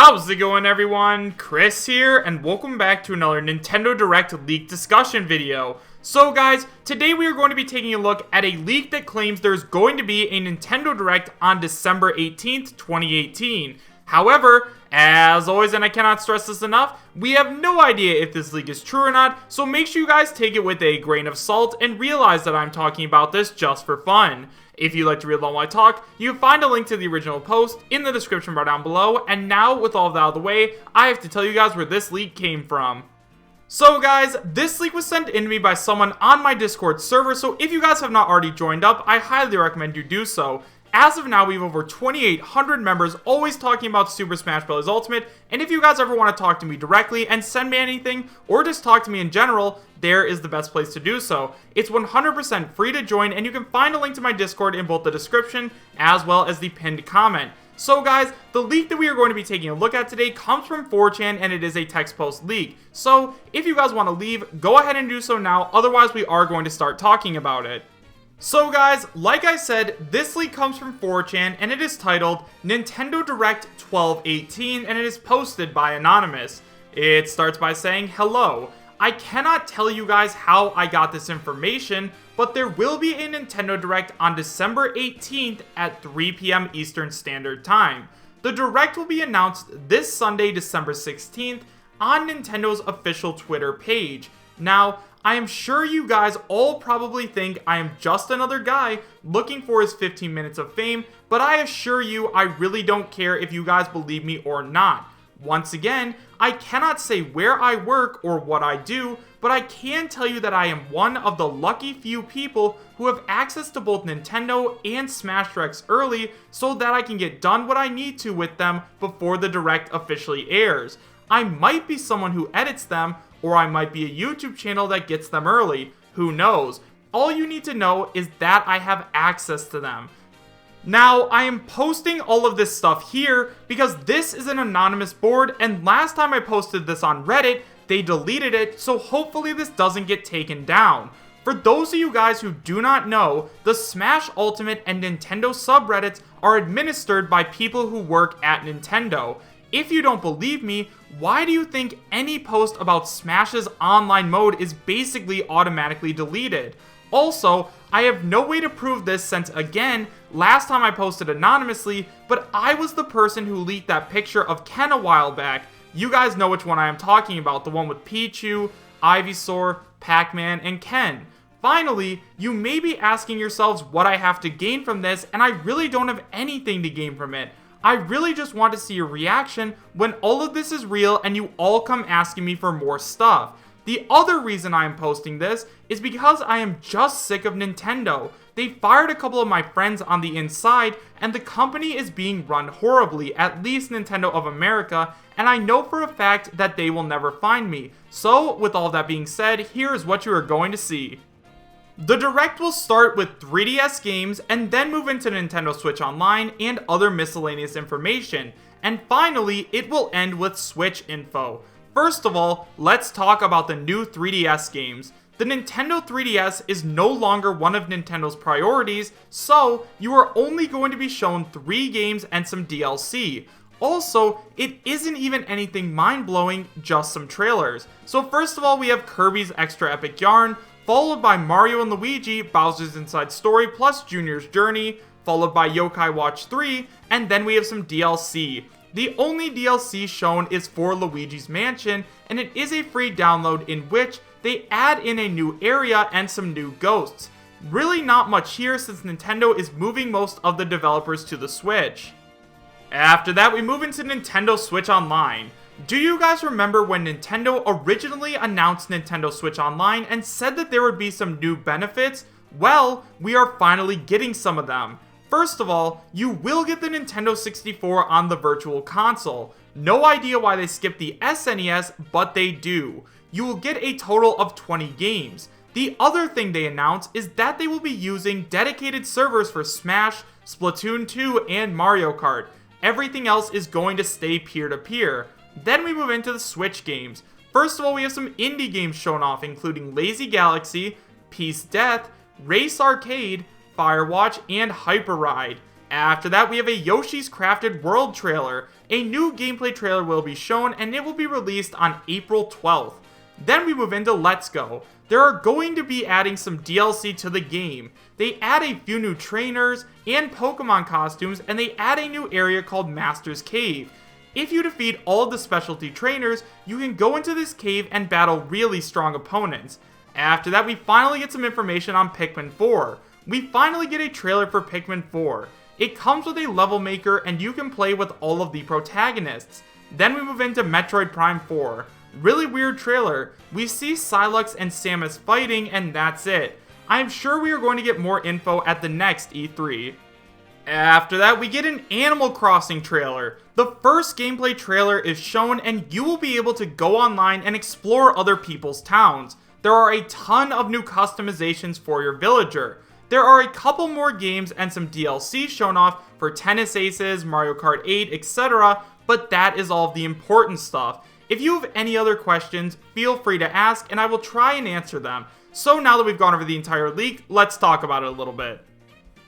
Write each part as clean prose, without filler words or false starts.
How's it going, everyone? Chris here, and welcome back to another Nintendo Direct leak discussion video. So guys, today we are going to be taking a look at a leak that claims there's going to be a Nintendo Direct on December 18th, 2018. However, as always, and I cannot stress this enough, we have no idea if this leak is true or not, so make sure you guys take it with a grain of salt and realize that I'm talking about this just for fun. If you'd like to read along while I talk, you can find a link to the original post in the description bar down below, and now, with all of that out of the way, I have to tell you guys where this leak came from. So guys, this leak was sent in to me by someone on my Discord server, so if you guys have not already joined up, I highly recommend you do so. As of now, we have over 2,800 members always talking about Super Smash Bros. Ultimate, and if you guys ever want to talk to me directly and send me anything, or just talk to me in general, there is the best place to do so. It's 100% free to join, and you can find a link to my Discord in both the description as well as the pinned comment. So guys, the leak that we are going to be taking a look at today comes from 4chan, and it is a text post leak. So if you guys want to leave, go ahead and do so now, otherwise we are going to start talking about it. So guys, like I said, this leak comes from 4chan, and it is titled Nintendo Direct 1218, and it is posted by Anonymous. It starts by saying, "Hello. I cannot tell you guys how I got this information, but there will be a Nintendo Direct on December 18th at 3 p.m. Eastern Standard Time. The Direct will be announced this Sunday, December 16th, on Nintendo's official Twitter page. Now, I am sure you guys all probably think I am just another guy looking for his 15 minutes of fame, but I assure you I really don't care if you guys believe me or not. Once again, I cannot say where I work or what I do, but I can tell you that I am one of the lucky few people who have access to both Nintendo and Smash Directs early so that I can get done what I need to with them before the Direct officially airs. I might be someone who edits them, or I might be a YouTube channel that gets them early. Who knows? All you need to know is that I have access to them. Now, I am posting all of this stuff here because this is an anonymous board, and last time I posted this on Reddit, they deleted it, so hopefully this doesn't get taken down. For those of you guys who do not know, the Smash Ultimate and Nintendo subreddits are administered by people who work at Nintendo. If you don't believe me, why do you think any post about Smash's online mode is basically automatically deleted? Also, I have no way to prove this since, again, last time I posted anonymously, but I was the person who leaked that picture of Ken a while back. You guys know which one I am talking about, the one with Pichu, Ivysaur, Pac-Man, and Ken. Finally, you may be asking yourselves what I have to gain from this, and I really don't have anything to gain from it. I really just want to see your reaction when all of this is real and you all come asking me for more stuff. The other reason I am posting this is because I am just sick of Nintendo. They fired a couple of my friends on the inside, and the company is being run horribly, at least Nintendo of America, and I know for a fact that they will never find me. So, with all that being said, here is what you are going to see. The Direct will start with 3DS games and then move into Nintendo Switch Online and other miscellaneous information. And finally, it will end with Switch info. First of all, let's talk about the new 3DS games. The Nintendo 3DS is no longer one of Nintendo's priorities, so you are only going to be shown 3 games and some DLC. Also, it isn't even anything mind-blowing, just some trailers. So first of all, we have Kirby's Extra Epic Yarn, followed by Mario and Luigi, Bowser's Inside Story plus Junior's Journey, followed by Yokai Watch 3, and then we have some DLC. The only DLC shown is for Luigi's Mansion, and it is a free download in which they add in a new area and some new ghosts. Really not much here since Nintendo is moving most of the developers to the Switch. After that, we move into Nintendo Switch Online. Do you guys remember when Nintendo originally announced Nintendo Switch Online and said that there would be some new benefits? Well, we are finally getting some of them. First of all, you will get the Nintendo 64 on the Virtual Console. No idea why they skipped the SNES, but they do. You will get a total of 20 games. The other thing they announced is that they will be using dedicated servers for Smash, Splatoon 2, and Mario Kart. Everything else is going to stay peer-to-peer. Then we move into the Switch games. First of all, we have some indie games shown off, including Lazy Galaxy, Peace Death, Race Arcade, Firewatch, and Hyper Ride. After that, we have a Yoshi's Crafted World trailer. A new gameplay trailer will be shown, and it will be released on April 12th. Then we move into Let's Go. They are going to be adding some DLC to the game. They add a few new trainers and Pokemon costumes, and they add a new area called Master's Cave. If you defeat all of the specialty trainers, you can go into this cave and battle really strong opponents. After that, we finally get some information on Pikmin 4. We finally get a trailer for Pikmin 4. It comes with a level maker, and you can play with all of the protagonists. Then we move into Metroid Prime 4. Really weird trailer. We see Psylux and Samus fighting, and that's it. I'm sure we are going to get more info at the next E3. After that, we get an Animal Crossing trailer. The first gameplay trailer is shown, and you will be able to go online and explore other people's towns. There are a ton of new customizations for your villager. There are a couple more games and some DLC shown off for Tennis Aces, Mario Kart 8, etc., but that is all of the important stuff. If you have any other questions, feel free to ask, and I will try and answer them. So now that we've gone over the entire leak, let's talk about it a little bit.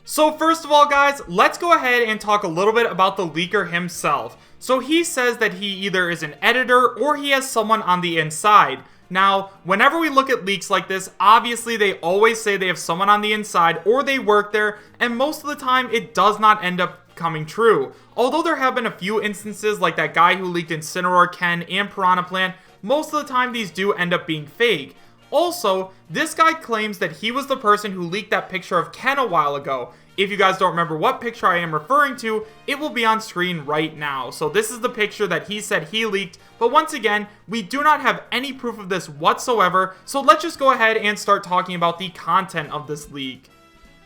So first of all, guys, let's go ahead and talk a little bit about the leaker himself. So he says that he either is an editor or he has someone on the inside. Now, whenever we look at leaks like this, obviously they always say they have someone on the inside or they work there, and most of the time it does not end up coming true. Although there have been a few instances like that guy who leaked Incineroar Ken and Piranha Plant, most of the time these do end up being fake. Also, this guy claims that he was the person who leaked that picture of Ken a while ago. If you guys don't remember what picture I am referring to, it will be on screen right now. So this is the picture that he said he leaked, but once again, we do not have any proof of this whatsoever, so let's just go ahead and start talking about the content of this leak.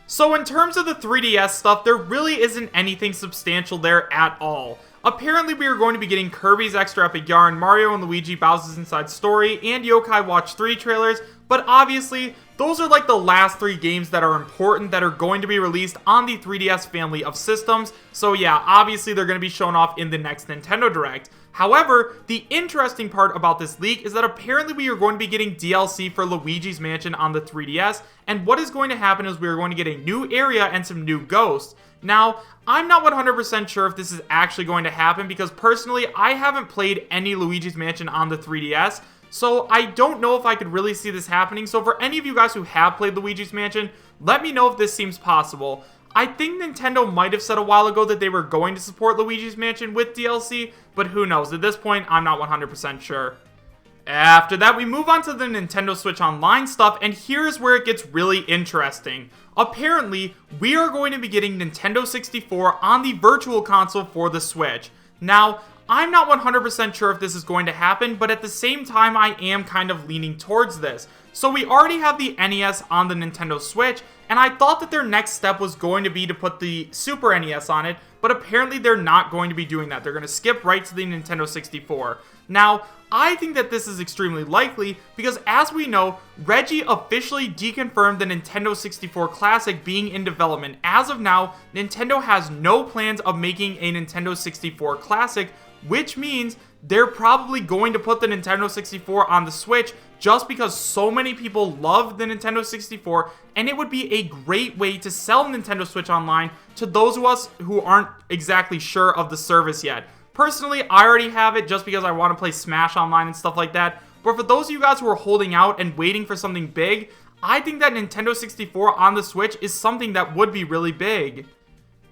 So in terms of the 3DS stuff, there really isn't anything substantial there at all. Apparently we are going to be getting Kirby's Extra Epic Yarn, Mario and Luigi Bowser's Inside Story, and Yokai Watch 3 trailers, but obviously, those are like the last 3 games that are important that are going to be released on the 3DS family of systems, so yeah, obviously they're going to be shown off in the next Nintendo Direct. However, the interesting part about this leak is that apparently we are going to be getting DLC for Luigi's Mansion on the 3DS, and what is going to happen is we are going to get a new area and some new ghosts. Now, I'm not 100% sure if this is actually going to happen because personally, I haven't played any Luigi's Mansion on the 3DS, so I don't know if I could really see this happening. So for any of you guys who have played Luigi's Mansion, let me know if this seems possible. I think Nintendo might have said a while ago that they were going to support Luigi's Mansion with DLC, but who knows? At this point, I'm not 100% sure. After that, we move on to the Nintendo Switch Online stuff, and here's where it gets really interesting. Apparently, we are going to be getting Nintendo 64 on the Virtual Console for the Switch. Now, I'm not 100% sure if this is going to happen, but at the same time, I am kind of leaning towards this. So we already have the NES on the Nintendo Switch, and I thought that their next step was going to be to put the Super NES on it, but apparently they're not going to be doing that. They're going to skip right to the Nintendo 64. Now, I think that this is extremely likely because, as we know, Reggie officially deconfirmed the Nintendo 64 Classic being in development. As of now, Nintendo has no plans of making a Nintendo 64 Classic, which means they're probably going to put the Nintendo 64 on the Switch just because so many people love the Nintendo 64, and it would be a great way to sell Nintendo Switch Online to those of us who aren't exactly sure of the service yet. Personally, I already have it just because I want to play Smash Online and stuff like that, but for those of you guys who are holding out and waiting for something big, I think that Nintendo 64 on the Switch is something that would be really big.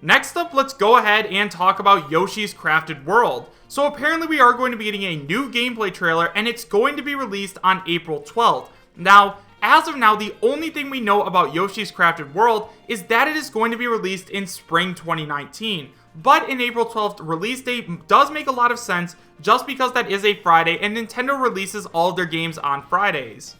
Next up, let's go ahead and talk about Yoshi's Crafted World. So apparently we are going to be getting a new gameplay trailer, and it's going to be released on April 12th. Now, as of now, the only thing we know about Yoshi's Crafted World is that it is going to be released in spring 2019. But an April 12th release date does make a lot of sense just because that is a Friday and Nintendo releases all of their games on Fridays.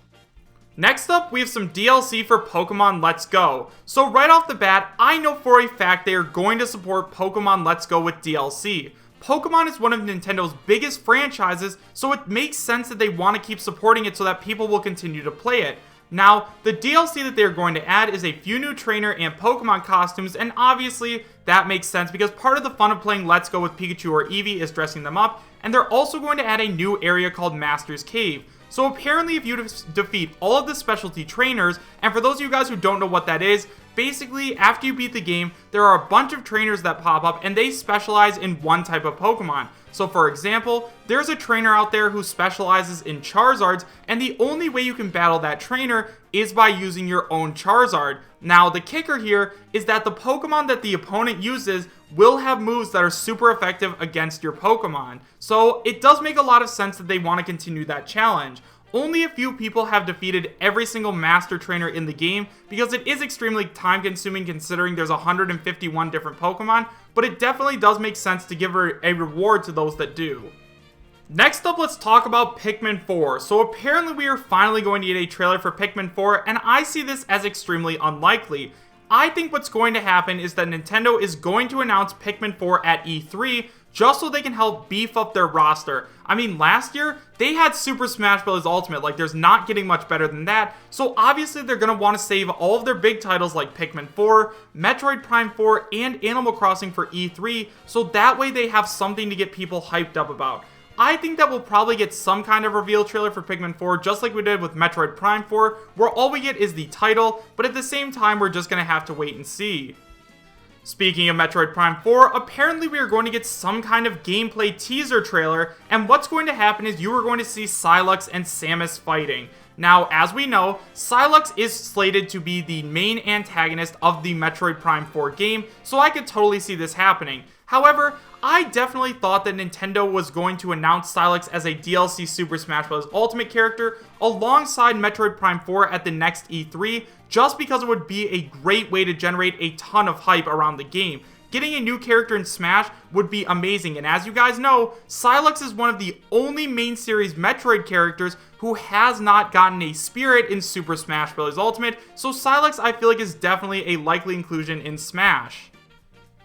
Next up, we have some DLC for Pokemon Let's Go. So right off the bat, I know for a fact they are going to support Pokemon Let's Go with DLC. Pokemon is one of Nintendo's biggest franchises, so it makes sense that they want to keep supporting it so that people will continue to play it. Now, the DLC that they're going to add is a few new trainer and Pokemon costumes, and obviously, that makes sense because part of the fun of playing Let's Go with Pikachu or Eevee is dressing them up, and they're also going to add a new area called Master's Cave. So apparently if you defeat all of the specialty trainers, and for those of you guys who don't know what that is, Basically, after you beat the game, there are a bunch of trainers that pop up and they specialize in one type of Pokemon. So for example, there's a trainer out there who specializes in Charizards, and the only way you can battle that trainer is by using your own Charizard. Now the kicker here is that the Pokemon that the opponent uses will have moves that are super effective against your Pokemon. So it does make a lot of sense that they want to continue that challenge. Only a few people have defeated every single master trainer in the game because it is extremely time consuming considering there's 151 different Pokemon, but it definitely does make sense to give a reward to those that do. Next up, let's talk about Pikmin 4. So apparently we are finally going to get a trailer for Pikmin 4, and I see this as extremely unlikely. I think what's going to happen is that Nintendo is going to announce Pikmin 4 at E3 just so they can help beef up their roster. I mean, last year, they had Super Smash Bros. Ultimate, like there's not getting much better than that, so obviously they're going to want to save all of their big titles like Pikmin 4, Metroid Prime 4, and Animal Crossing for E3, so that way they have something to get people hyped up about. I think that we'll probably get some kind of reveal trailer for Pikmin 4, just like we did with Metroid Prime 4, where all we get is the title, but at the same time, we're just going to have to wait and see. Speaking of Metroid Prime 4, apparently we are going to get some kind of gameplay teaser trailer, and what's going to happen is you are going to see Psylux and Samus fighting. Now, as we know, Psylux is slated to be the main antagonist of the Metroid Prime 4 game, so I could totally see this happening. However, I definitely thought that Nintendo was going to announce Psylux as a DLC Super Smash Bros. Ultimate character alongside Metroid Prime 4 at the next E3, just because it would be a great way to generate a ton of hype around the game. Getting a new character in Smash would be amazing, and as you guys know, Psylux is one of the only main series Metroid characters who has not gotten a spirit in Super Smash Bros. Ultimate, so Psylux I feel like is definitely a likely inclusion in Smash.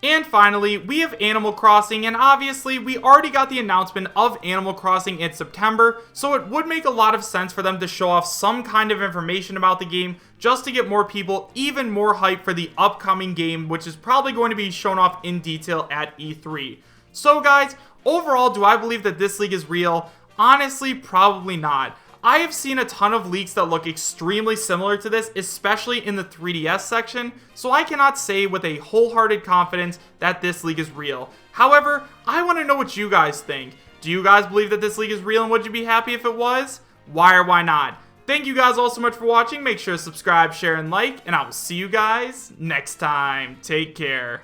And finally, we have Animal Crossing, and obviously, we already got the announcement of Animal Crossing in September, so it would make a lot of sense for them to show off some kind of information about the game, just to get more people even more hyped for the upcoming game, which is probably going to be shown off in detail at E3. So guys, overall, do I believe that this leak is real? Honestly, probably not. I have seen a ton of leaks that look extremely similar to this, especially in the 3DS section, so I cannot say with a wholehearted confidence that this leak is real. However, I want to know what you guys think. Do you guys believe that this leak is real, and would you be happy if it was? Why or why not? Thank you guys all so much for watching. Make sure to subscribe, share, and like, and I will see you guys next time. Take care.